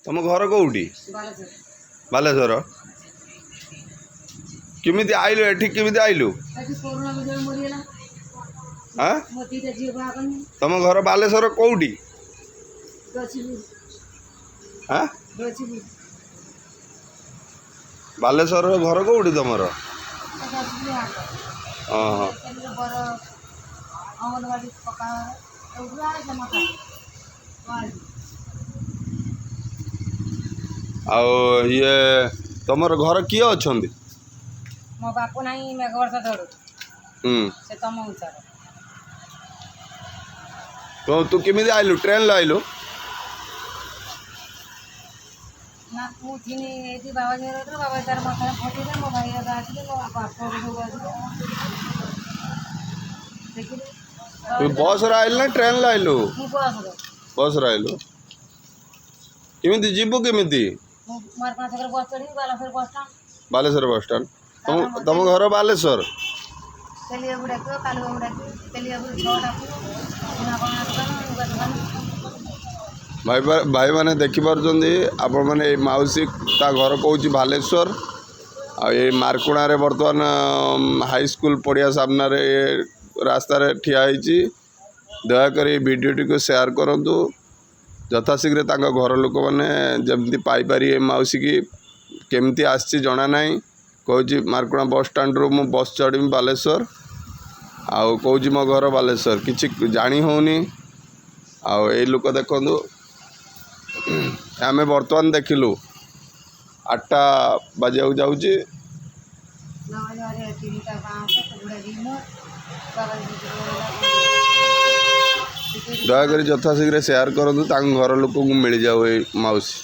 तुम घर कौटी बालेश्वर किमिति आइलु एठी किमिति आइलु हाँ तुम घर बालेश्वर कौटी हाँ बालेश्वर घर कौटी तुमर हाँ आओ ये तुमर घर किए अच्छा मो बापू नहीं मेघवर्ष धरू से तुम उचार तो तू किमिति आइलु ट्रेन ला आइलु ना मु थिनी एठी बाबा जेरो बाबा तार मथा फटी दे मो भाई रा आसी मो बापू को आसी देखि तू बस रा आइल ना ट्रेन ला आइलु मु बस रा आइलु किमिति जीवो किमिति मार पाँच कर बस चढ़ी बालेश्वर बस स्टैंड तुम घर बालेश्वर तेलिया बुढ़ा को कालुआ बुढ़ा को तेलिया बुढ़ा छोटा भाई भाई मैंने देखिपे आपण मैंने मौसी ता घर कौच बालेश्वर आ मारकुणा बर्तमान हाई स्कूल पड़िया सामने रास्ता ठिया दयाक वीडियोटी को शेयर करूँ यथाशीघ्र घर लोक मैंने जमी पाइपर मौसी की केमती आसी जना ना कौच मारकुणा बस स्टाण्ड रू मु बस चढ़ी बालेश्वर आउ कौच मो घर बालेश्वर किसी जानी होनी आउ ए लोक देखु आम बर्तमान देखिलु 8टा बजे जाऊँगी दयाक यथाशीघ्र शेयर करूँ घर लोक मिल जाऊ मौसी।